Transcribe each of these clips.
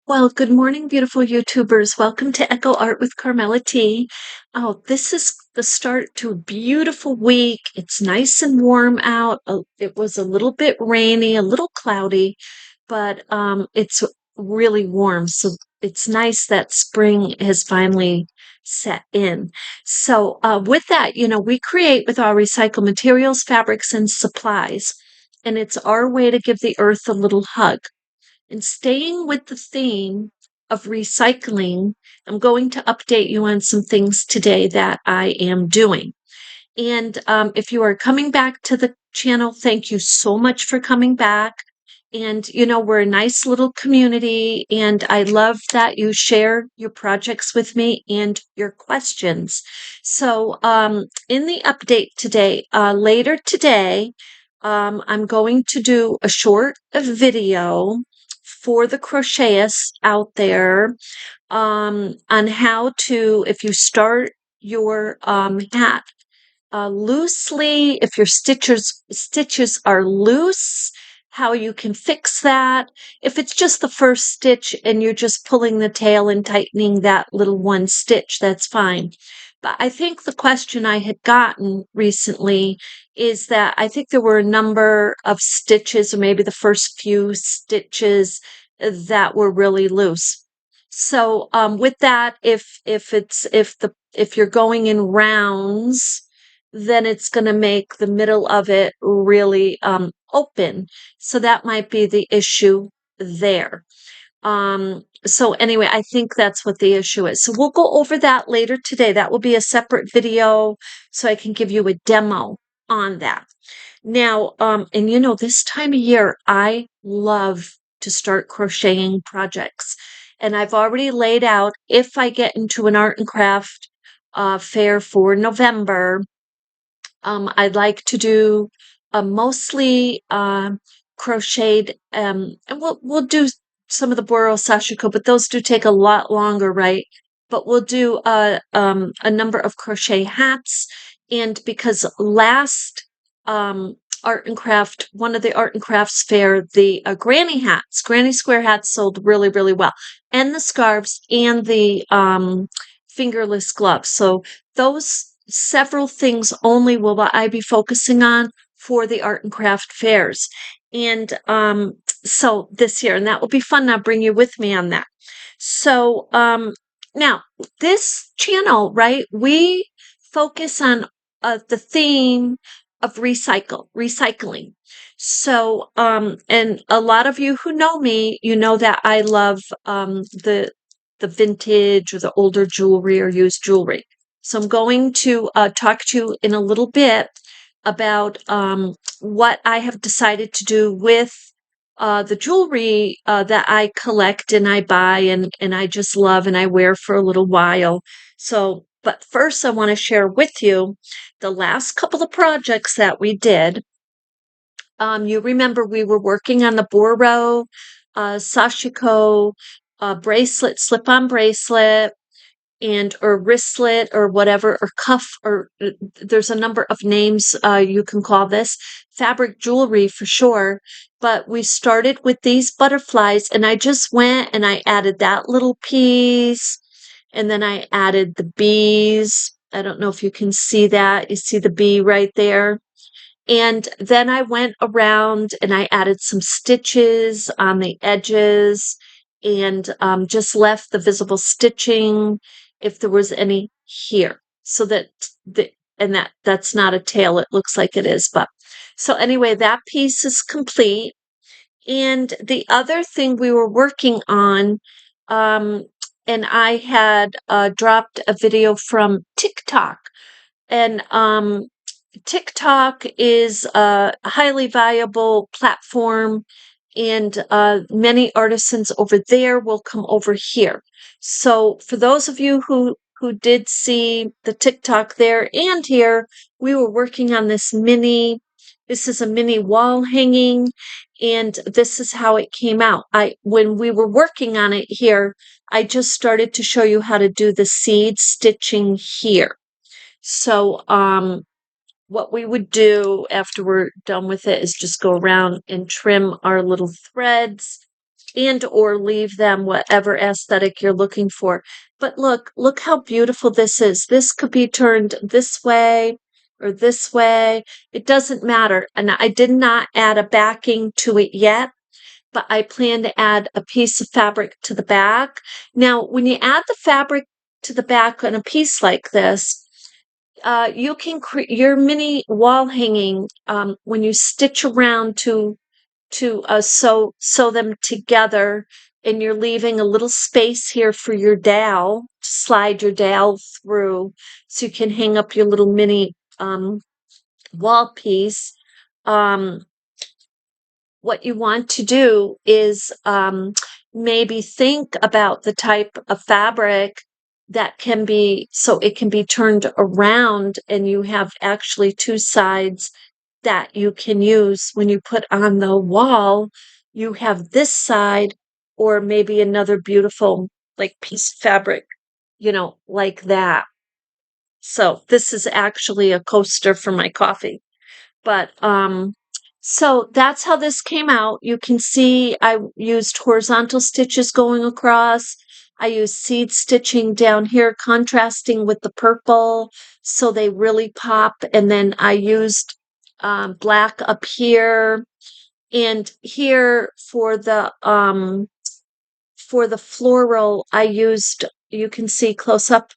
Well, good morning, beautiful YouTubers. Welcome to Echo Art with Carmella-T. Oh, this is the start to a beautiful week. It's nice and warm out. It was a little bit rainy, a little cloudy, but it's really warm. So it's nice that spring has finally set in. So with that, we create with our recycled materials, fabrics, and supplies. And it's our way to give the earth a little hug. And staying with the theme of recycling, I'm going to update you on some things today that I am doing. And if you are coming back to the channel, thank you so much for coming back. And, we're a nice little community, and I love that you share your projects with me and your questions. So, in the update today, later today, I'm going to do a short video for the crocheters out there on how to, if you start your hat loosely, if your stitches are loose, how you can fix that. If it's just the first stitch and you're just pulling the tail and tightening that little one stitch, that's fine. But I think the question I had gotten recently is that I think there were a number of stitches, or maybe the first few stitches, that were really loose. So with that, if you're going in rounds, then it's going to make the middle of it really open. So that might be the issue there. So anyway, I think that's what the issue is. So we'll go over that later today. That will be a separate video so I can give you a demo on that. Now, and this time of year, I love to start crocheting projects. And I've already laid out, if I get into an art and craft fair for November, I'd like to do mostly crocheted, and we'll do some of the Boro Sashiko, but those do take a lot longer, right? But we'll do a number of crochet hats, and because last art and craft, one of the art and crafts fair, the granny square hats sold really, really well, and the scarves and the fingerless gloves. So those several things only will I be focusing on for the art and craft fairs. And so this year, and that will be fun. I'll bring you with me on that. So now this channel, right, we focus on the theme of recycling. So and a lot of you who know me, you know that I love the vintage or the older jewelry or used jewelry. So I'm going to talk to you in a little bit about what I have decided to do with the jewelry that I collect and I buy and I just love and I wear for a little while. So, but first I want to share with you the last couple of projects that we did. You remember we were working on the Boro Sashiko bracelet, slip-on bracelet, and or wristlet or whatever, or cuff, or there's a number of names you can call this, fabric jewelry for sure. But we started with these butterflies, and I just went and I added that little piece, and then I added the bees. I don't know if you can see that. You see the bee right there. And then I went around and I added some stitches on the edges and just left the visible stitching if there was any here. So that that's not a tail. It looks like it is, but so anyway, that piece is complete. And the other thing we were working on, and I had dropped a video from TikTok, and TikTok is a highly valuable platform, and many artisans over there will come over here. So for those of you who did see the TikTok there and here, we were working on this is a mini wall hanging, and this is how it came out. When we were working on it here, I just started to show you how to do the seed stitching here. So what we would do after we're done with it is just go around and trim our little threads. and or leave them whatever aesthetic you're looking for. But look how beautiful this is. This could be turned this way or this way. It doesn't matter. And I did not add a backing to it yet, but I plan to add a piece of fabric to the back. Now, when you add the fabric to the back on a piece like this, you can create your mini wall hanging when you stitch around to sew them together, and you're leaving a little space here for your dowel to slide your dowel through, so you can hang up your little mini wall piece. What you want to do is maybe think about the type of fabric that can be, so it can be turned around and you have actually two sides that you can use when you put on the wall. You have this side, or maybe another beautiful like piece of fabric, like that. So this is actually a coaster for my coffee. But so that's how this came out. You can see I used horizontal stitches going across. I used seed stitching down here, contrasting with the purple, so they really pop. And then I used black up here and here for the floral. I used, you can see close up,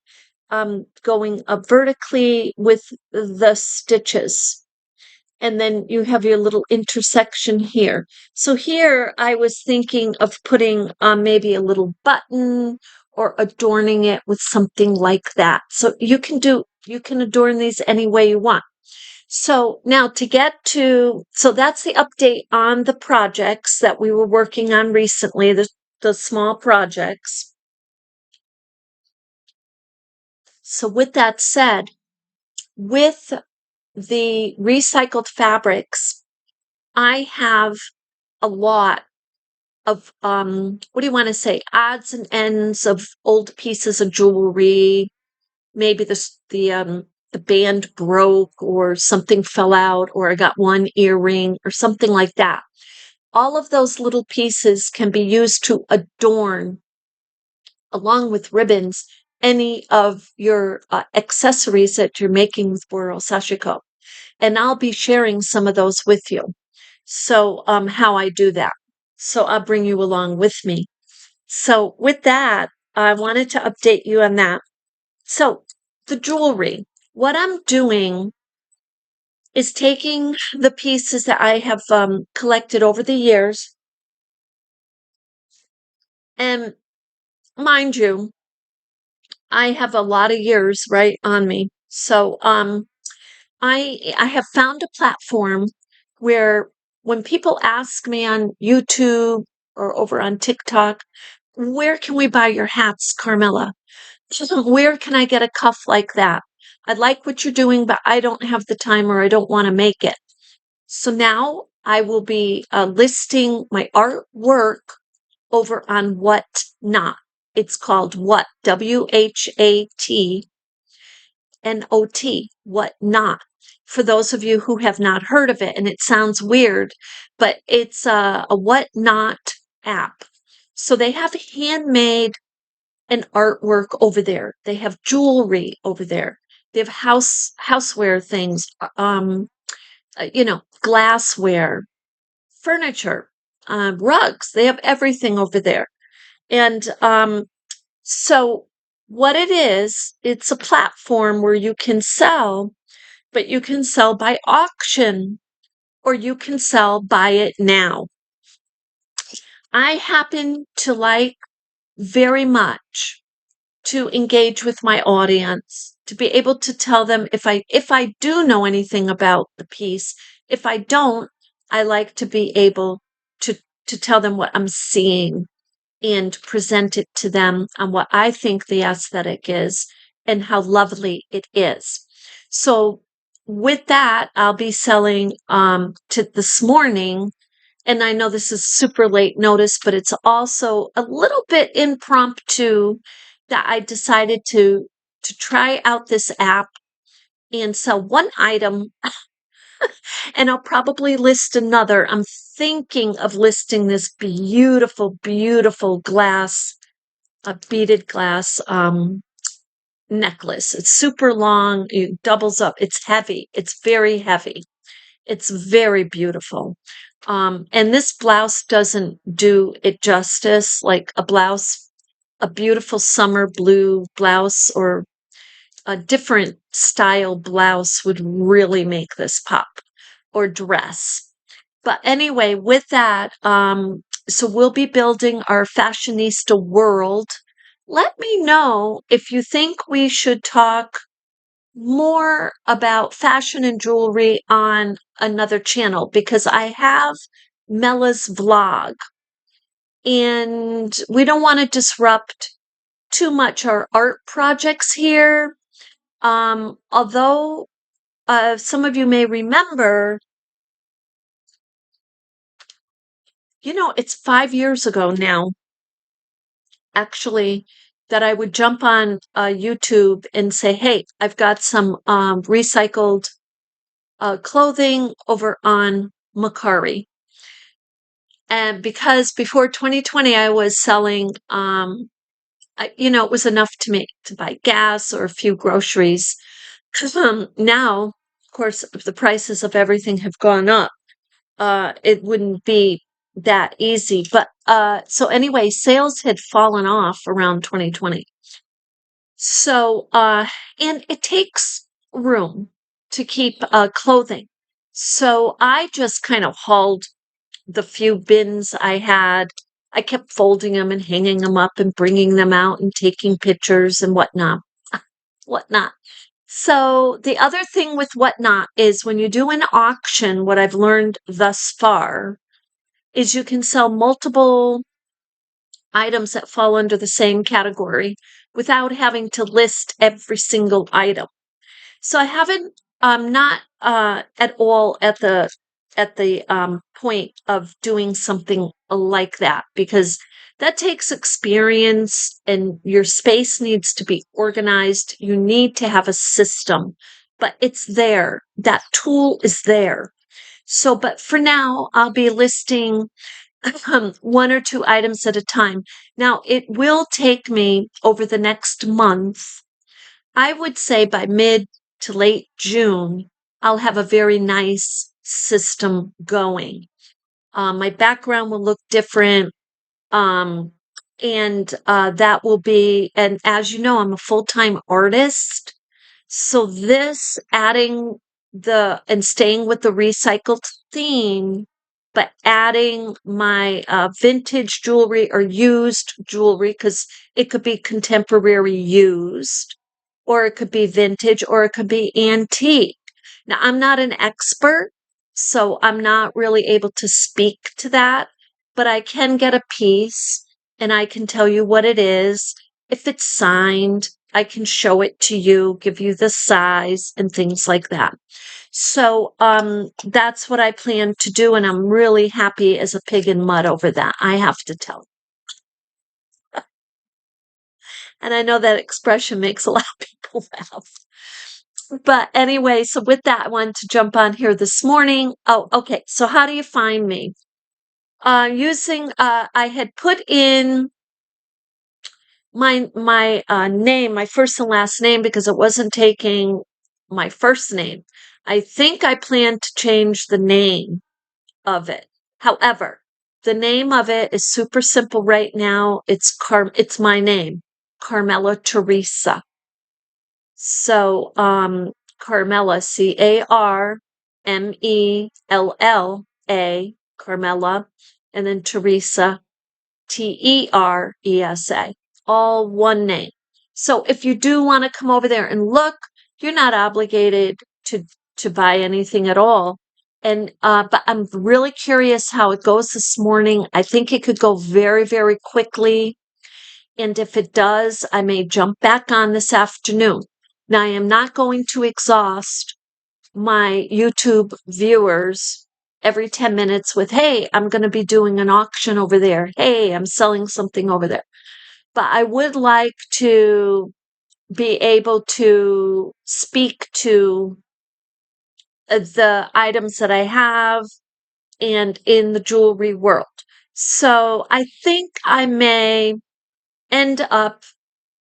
going up vertically with the stitches. And then you have your little intersection here. So here I was thinking of putting maybe a little button or adorning it with something like that. So you can adorn these any way you want. So now so that's the update on the projects that we were working on recently, the small projects. So with that said, with the recycled fabrics, I have a lot of what do you want to say, odds and ends of old pieces of jewelry. Maybe the band broke or something fell out, or I got one earring or something like that. All of those little pieces can be used to adorn, along with ribbons, any of your accessories that you're making with Boro Sashiko. And I'll be sharing some of those with you. So how I do that. So I'll bring you along with me. So with that, I wanted to update you on that. So the jewelry, what I'm doing is taking the pieces that I have collected over the years, and mind you, I have a lot of years right on me. So I have found a platform where when people ask me on YouTube or over on TikTok, where can we buy your hats, Carmella? Where can I get a cuff like that? I like what you're doing, but I don't have the time, or I don't want to make it. So now I will be listing my artwork over on Whatnot. It's called WHATNOT, Whatnot. For those of you who have not heard of it, and it sounds weird, but it's a Whatnot app. So they have handmade and artwork over there. They have jewelry over there. They have houseware things, glassware, furniture, rugs. They have everything over there. And so what it is, it's a platform where you can sell, but you can sell by auction, or you can sell buy it now. I happen to like very much to engage with my audience, to be able to tell them if I do know anything about the piece. If I don't, I like to be able to tell them what I'm seeing and present it to them on what I think the aesthetic is and how lovely it is. So with that, I'll be selling to this morning. And I know this is super late notice, but it's also a little bit impromptu that I decided to try out this app and sell one item And I'll probably list another. I'm thinking of listing this beautiful, beautiful glass, beaded glass necklace. It's super long, it doubles up. It's heavy. It's very heavy. It's very beautiful. And this blouse doesn't do it justice. Like a blouse, a beautiful summer blue blouse or a different style blouse would really make this pop, or dress. But anyway, with that, so we'll be building our fashionista world. Let me know if you think we should talk more about fashion and jewelry on another channel, because I have Mella's vlog and we don't want to disrupt too much our art projects here. Although some of you may remember, it's 5 years ago now, actually, that I would jump on YouTube and say, hey, I've got some recycled clothing over on Macari. And because before 2020, I was selling, it was enough to buy gas or a few groceries. Now, of course, if the prices of everything have gone up, it wouldn't be that easy. But so anyway, sales had fallen off around 2020. So, and it takes room to keep clothing. So I just kind of hauled the few bins I had. I kept folding them and hanging them up and bringing them out and taking pictures and whatnot. So the other thing with whatnot is when you do an auction, what I've learned thus far is you can sell multiple items that fall under the same category without having to list every single item. So I haven't, not at all at the point of doing something like that, because that takes experience and your space needs to be organized. You need to have a system, but it's there. That tool is there. So, but for now, I'll be listing one or two items at a time. Now, it will take me over the next month. I would say by mid to late June, I'll have a very nice system going. My background will look different. Um, and that will be, and as you know, I'm a full-time artist. So this adding and staying with the recycled theme, but adding my vintage jewelry or used jewelry, because it could be contemporary used, or it could be vintage, or it could be antique. Now, I'm not an expert, so I'm not really able to speak to that, but I can get a piece and I can tell you what it is. If it's signed, I can show it to you, give you the size and things like that. So that's what I plan to do, and I'm really happy as a pig in mud over that, I have to tell. And I know that expression makes a lot of people laugh. But anyway, so with that, I wanted to jump on here this morning. Oh, okay. So how do you find me? I had put in my name, my first and last name, because it wasn't taking my first name. I think I plan to change the name of it. However, the name of it is super simple right now. It's my name, Carmella-Teresa. So, Carmella, Carmella, Carmella, and then Teresa, Teresa, all one name. So if you do want to come over there and look, you're not obligated to buy anything at all. And but I'm really curious how it goes this morning. I think it could go very, very quickly. And if it does, I may jump back on this afternoon. Now, I am not going to exhaust my YouTube viewers every 10 minutes with, hey, I'm going to be doing an auction over there. Hey, I'm selling something over there. But I would like to be able to speak to the items that I have and in the jewelry world. So I think I may end up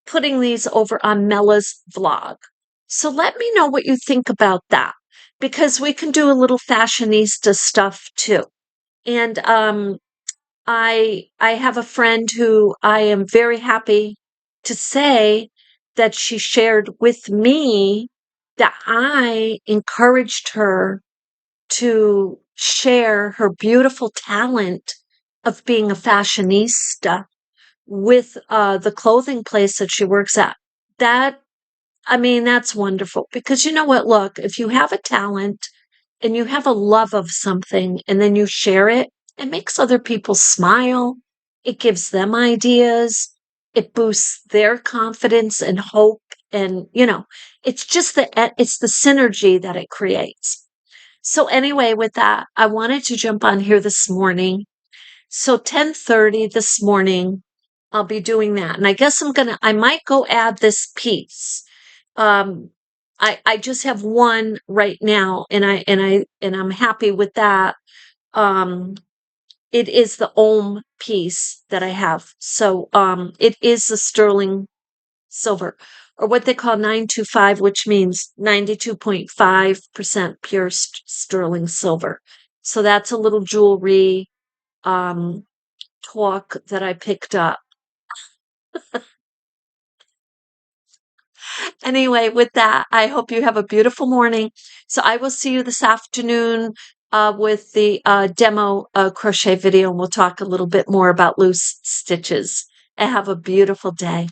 putting these over on Mella's vlog. So let me know what you think about that because we can do a little fashionista stuff too. And I have a friend who I am very happy to say that she shared with me that I encouraged her to share her beautiful talent of being a fashionista with the clothing place that she works at. That, I mean, that's wonderful because you know what? Look, if you have a talent and you have a love of something and then you share it, it makes other people smile. It gives them ideas. It boosts their confidence and hope. And, you know, it's just it's the synergy that it creates. So anyway, with that, I wanted to jump on here this morning. So 10:30 this morning, I'll be doing that. And I guess I might go add this piece. Um, I just have one right now and I'm happy with that. Um, it is the Ohm piece that I have. So it is the sterling silver or what they call 925, which means 92.5% pure sterling silver. So that's a little jewelry um talk that I picked up. Anyway, with that, I hope you have a beautiful morning. So I will see you this afternoon with the demo crochet video, and we'll talk a little bit more about loose stitches. And have a beautiful day.